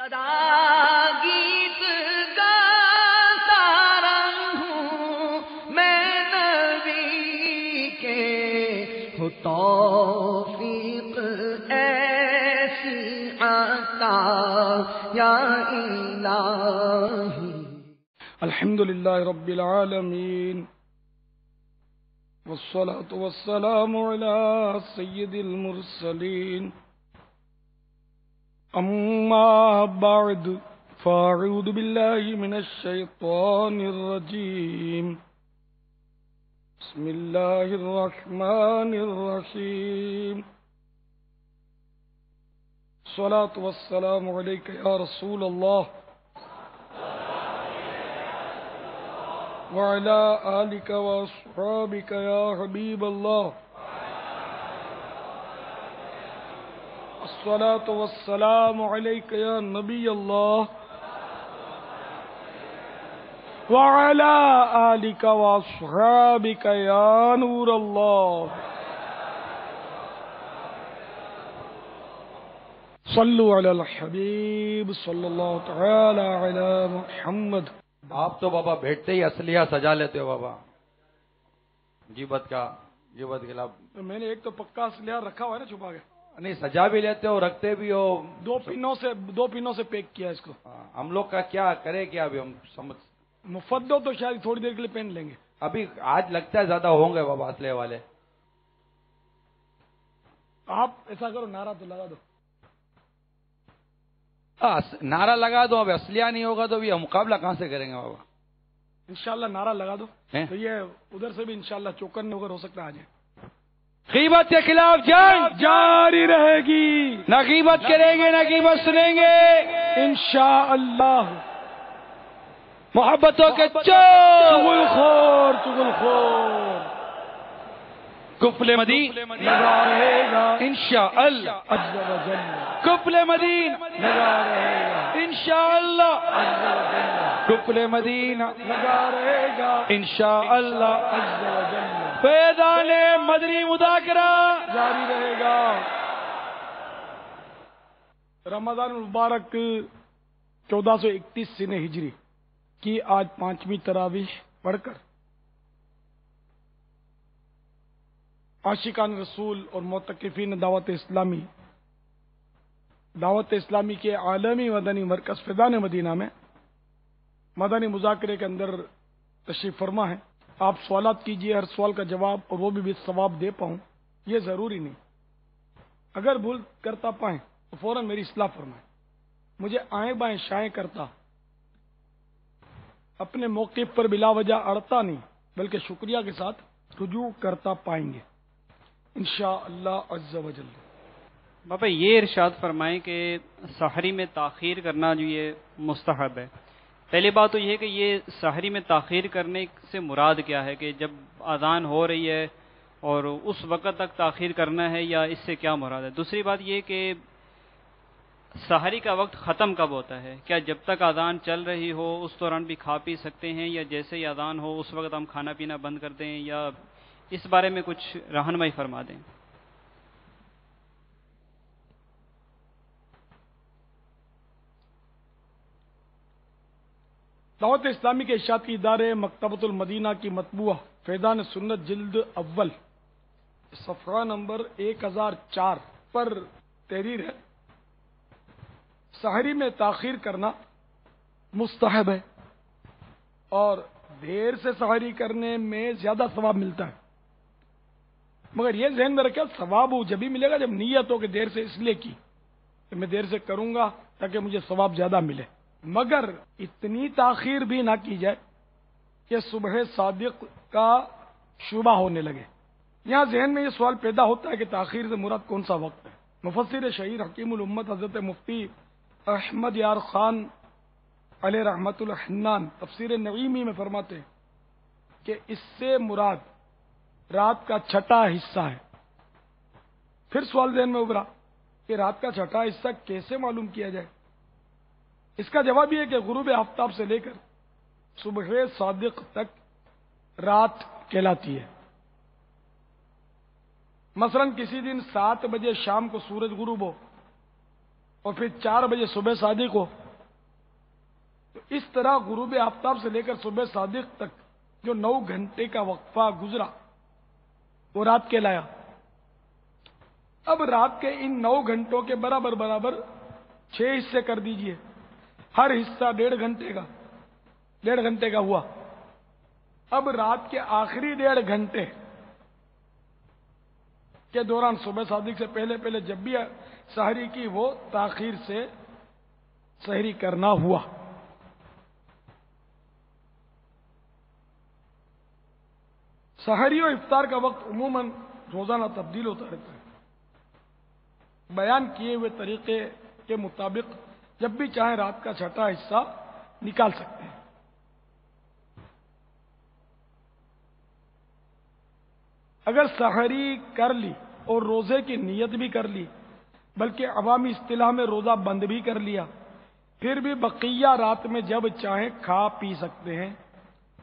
سدا گیت گاتا رہوں میں نبی کے، ہو توفیق ایسی عطا یا الہی۔ الحمدللہ رب العالمین، والصلاة والسلام على سید المرسلین، اما بعد فاعوذ باللہ من الشیطان الرجیم، بسم اللہ الرحمن الرحیم، الصلاة والسلام علیک یا رسول اللہ وعلى آلك وأصحابك يا حبيب الله، الصلاة والسلام عليك يا نبي الله وعلى آلك وأصحابك يا نور الله، صلوا على الحبيب صلى الله تعالى على محمد۔ آپ تو بابا بیٹھتے ہی اسلحہ سجا لیتے ہو بابا، غیبت کا خلاف۔ میں نے ایک تو پکا اسلحہ رکھا ہوا ہے نا چھپا کے، نہیں سجا بھی لیتے ہو رکھتے بھی ہو، دو پنوں سے پیک کیا اس کو۔ ہم لوگ کا کیا کرے، کیا ابھی ہم سمجھ مفدو تو شاید تھوڑی دیر کے لیے پہن لیں گے، ابھی آج لگتا ہے زیادہ ہوں گے بابا اسلحے والے۔ آپ ایسا کرو نعرہ تو لگا دو۔ نعرہ لگا دو، اب اسلحہ نہیں ہوگا تو بھی ہم مقابلہ کہاں سے کریں گے بابا؟ انشاءاللہ نعرہ لگا دو تو یہ ادھر سے بھی انشاءاللہ چوکن اگر ہو سکتا ہے آ جائے۔ غیبت کے خلاف جنگ جاری رہے گی، نہ غیبت کریں گے نہ غیبت سنیں گے انشاءاللہ۔ محبتوں کے چغل خور کفل مدین لگا رہے گا انشاءاللہ، عز و جل، کفل مدین لگا رہے گا انشاءاللہ، عز و جل، کفل مدینہ لگا رہے گا انشاءاللہ، عز و جل، فیضان مدنی مذاکرہ جاری رہے گا۔ رمضان المبارک 1431 سنہ ہجری کی آج 5ویں تراویح پڑھ کر عاشقان رسول اور معتکفین دعوت اسلامی کے عالمی مدنی مرکز فیضان مدینہ میں مدنی مذاکرے کے اندر تشریف فرما ہے۔ آپ سوالات کیجئے، ہر سوال کا جواب اور وہ بھی ثواب دے پاؤں یہ ضروری نہیں، اگر بھول کرتا پائیں تو فوراً میری اصلاح فرمائیں، مجھے آئیں بائیں شائیں کرتا، اپنے موقف پر بلا وجہ اڑتا نہیں بلکہ شکریہ کے ساتھ رجوع کرتا پائیں گے انشاءاللہ عز و جل۔ بابا یہ ارشاد فرمائیں کہ سحری میں تاخیر کرنا جو یہ مستحب ہے۔ پہلی بات تو یہ ہے کہ یہ سحری میں تاخیر کرنے سے مراد کیا ہے، کہ جب اذان ہو رہی ہے اور اس وقت تک تاخیر کرنا ہے، یا اس سے کیا مراد ہے؟ دوسری بات یہ کہ سحری کا وقت ختم کب ہوتا ہے؟ کیا جب تک اذان چل رہی ہو اس دوران بھی کھا پی سکتے ہیں، یا جیسے ہی اذان ہو اس وقت ہم کھانا پینا بند کر دیں، یا اس بارے میں کچھ رہنمائی فرما دیں۔ دعوت اسلامی کے اشاعتی ادارے مکتبۃ المدینہ کی مطبوعہ فیضان سنت جلد اول صفحہ نمبر 1004 پر تحریر ہے، سحری میں تاخیر کرنا مستحب ہے اور دیر سے سحری کرنے میں زیادہ ثواب ملتا ہے، مگر یہ ذہن میں رکھیں ثواب جبھی ملے گا جب نیت ہو کہ دیر سے اس لیے کی کہ میں دیر سے کروں گا تاکہ مجھے ثواب زیادہ ملے، مگر اتنی تاخیر بھی نہ کی جائے کہ صبح صادق کا شبہ ہونے لگے۔ یہاں ذہن میں یہ سوال پیدا ہوتا ہے کہ تاخیر سے مراد کون سا وقت ہے؟ مفسر شہیر حکیم الامت حضرت مفتی احمد یار خان علیہ رحمت الحنان تفسیر نعیمی میں فرماتے ہیں کہ اس سے مراد رات کا چھٹا حصہ ہے۔ پھر سوال ذہن میں ابھرا کہ رات کا چھٹا حصہ کیسے معلوم کیا جائے؟ اس کا جواب یہ ہے کہ غروب آفتاب سے لے کر صبح صادق تک رات کہلاتی ہے۔ مثلا کسی دن 7 بجے شام کو سورج غروب ہو اور پھر 4 بجے صبح صادق ہو، تو اس طرح غروب آفتاب سے لے کر صبح صادق تک جو 9 گھنٹے کا وقفہ گزرا وہ رات کہلایا۔ اب رات کے ان 9 گھنٹوں کے برابر 6 حصے کر دیجئے، ہر حصہ 1.5 گھنٹے کا ہوا۔ اب رات کے آخری 1.5 گھنٹے کے دوران صبح صادق سے پہلے جب بھی سحری کی وہ تاخیر سے سحری کرنا ہوا۔ سحری اور افطار کا وقت عموماً روزانہ تبدیل ہوتا رہتا ہے، بیان کیے ہوئے طریقے کے مطابق جب بھی چاہیں رات کا چھٹا حصہ نکال سکتے ہیں۔ اگر سحری کر لی اور روزے کی نیت بھی کر لی، بلکہ عوامی اصطلاح میں روزہ بند بھی کر لیا، پھر بھی بقیہ رات میں جب چاہیں کھا پی سکتے ہیں،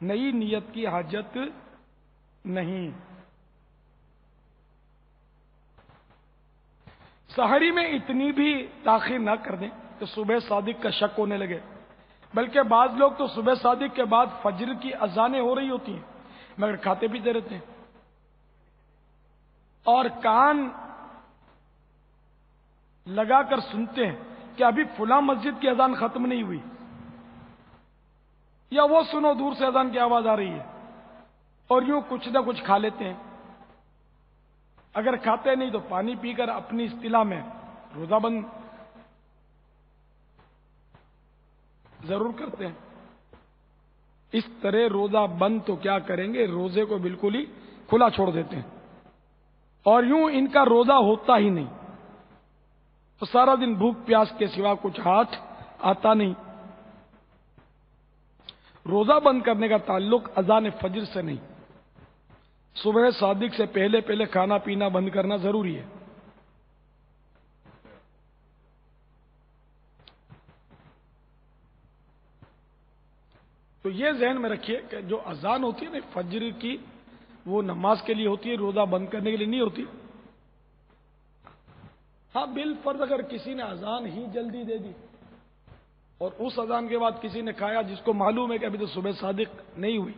نئی نیت کی حاجت نہیں۔ سحری میں اتنی بھی تاخیر نہ کر دیں کہ صبح صادق کا شک ہونے لگے، بلکہ بعض لوگ تو صبح صادق کے بعد فجر کی اذانیں ہو رہی ہوتی ہیں مگر کھاتے پیتے رہتے ہیں، اور کان لگا کر سنتے ہیں کہ ابھی فلاں مسجد کی اذان ختم نہیں ہوئی، یا وہ سنو دور سے اذان کی آواز آ رہی ہے، اور یوں کچھ نہ کچھ کھا لیتے ہیں۔ اگر کھاتے نہیں تو پانی پی کر اپنی اصطلاح میں روزہ بند ضرور کرتے ہیں۔ اس طرح روزہ بند تو کیا کریں گے، روزے کو بالکل ہی کھلا چھوڑ دیتے ہیں، اور یوں ان کا روزہ ہوتا ہی نہیں، تو سارا دن بھوک پیاس کے سوا کچھ ہاتھ آتا نہیں۔ روزہ بند کرنے کا تعلق اذان فجر سے نہیں، صبح صادق سے پہلے کھانا پینا بند کرنا ضروری ہے۔ تو یہ ذہن میں رکھیے کہ جو اذان ہوتی ہے نا فجر کی، وہ نماز کے لیے ہوتی ہے، روزہ بند کرنے کے لیے نہیں ہوتی۔ ہاں بالفرض اگر کسی نے اذان ہی جلدی دے دی اور اس اذان کے بعد کسی نے کھایا جس کو معلوم ہے کہ ابھی تو صبح صادق نہیں ہوئی،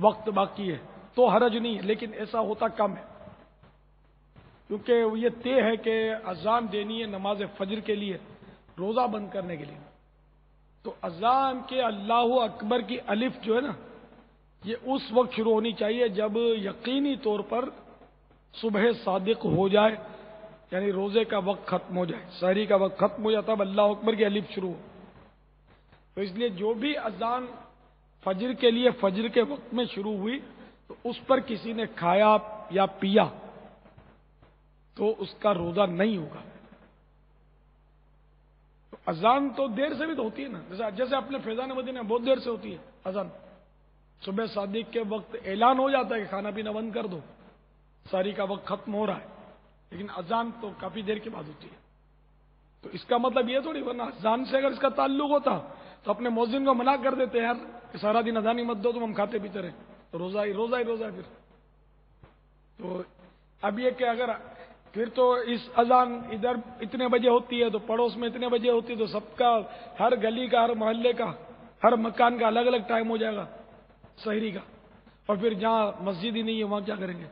وقت باقی ہے، تو حرج نہیں ہے، لیکن ایسا ہوتا کم ہے، کیونکہ یہ طے ہے کہ اذان دینی ہے نماز فجر کے لیے، روزہ بند کرنے کے لیے۔ تو اذان کے اللہ اکبر کی الف جو ہے نا، یہ اس وقت شروع ہونی چاہیے جب یقینی طور پر صبح صادق ہو جائے، یعنی روزے کا وقت ختم ہو جائے، سحری کا وقت ختم ہو جاتا ہے، اللہ اکبر کی الف شروع ہو۔ تو اس لیے جو بھی اذان فجر کے لیے فجر کے وقت میں شروع ہوئی تو اس پر کسی نے کھایا یا پیا تو اس کا روزہ نہیں ہوگا۔ تو اذان تو دیر سے بھی تو ہوتی ہے نا، جیسے اپنے فیضان مدینہ بہت دیر سے ہوتی ہے اذان، صبح صادق کے وقت اعلان ہو جاتا ہے کہ کھانا پینا بند کر دو، سحری کا وقت ختم ہو رہا ہے، لیکن اذان تو کافی دیر کے بعد ہوتی ہے۔ تو اس کا مطلب یہ تھوڑی، ورنہ اذان سے اگر اس کا تعلق ہوتا تو اپنے مؤذن کو منع کر دیتے یار کہ سارا دن اذان ہی مت دو، تم ہم کھاتے پیتے رہے، تو روزہ ہی روزہ ہے پھر۔ تو اب یہ کہ اگر پھر تو اس اذان ادھر اتنے بجے ہوتی ہے تو پڑوس میں اتنے بجے ہوتی ہے، تو سب کا، ہر گلی کا، ہر محلے کا، ہر مکان کا الگ الگ ٹائم ہو جائے گا سحری کا، اور پھر جہاں مسجد ہی نہیں ہے وہاں کیا کریں گے،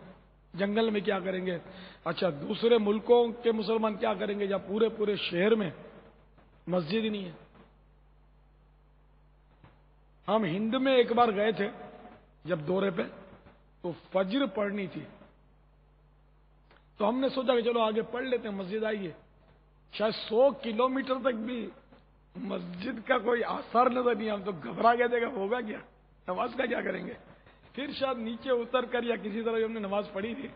جنگل میں کیا کریں گے؟ اچھا دوسرے ملکوں کے مسلمان کیا کریں گے جہاں پورے شہر میں مسجد ہی نہیں ہے؟ ہم ہند میں ایک بار گئے تھے جب دورے پہ، تو فجر پڑھنی تھی، تو ہم نے سوچا کہ چلو آگے پڑھ لیتے ہیں، مسجد آئیے، شاید 100 کلومیٹر تک بھی مسجد کا کوئی آثار نظر نہیں، ہم تو گھبرا گئے تھے کہ ہوگا کیا، نماز کا کیا کریں گے؟ پھر شاید نیچے اتر کر یا کسی طرح ہم نے نماز پڑھی تھی،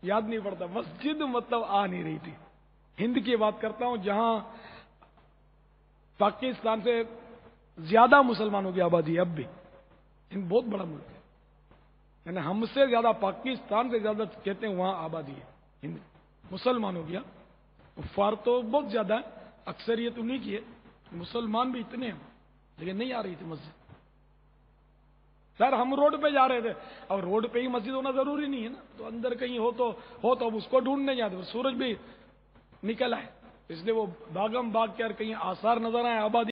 یاد نہیں پڑتا، مسجد مطلب آ نہیں رہی تھی۔ ہند کی بات کرتا ہوں جہاں پاکستان سے زیادہ مسلمانوں کی آبادی ہے، اب بھی ہند بہت بڑا ملک ہے، یعنی ہم سے زیادہ، پاکستان سے زیادہ کہتے ہیں وہاں آبادی ہے ہند مسلمانوں کی، کفار تو بہت زیادہ ہے، اکثریت انہی کی ہے، مسلمان بھی اتنے ہیں، لیکن نہیں آ رہی تھی مسجد۔ خیر ہم روڈ پہ جا رہے تھے، اب روڈ پہ ہی مسجد ہونا ضروری نہیں ہے نا، تو اندر کہیں ہو تو اب اس کو ڈھونڈنے جاتے، سورج بھی نکل آئے، اس لیے وہ باغم باغ کے اور کہیں آثار نظر آئے آبادی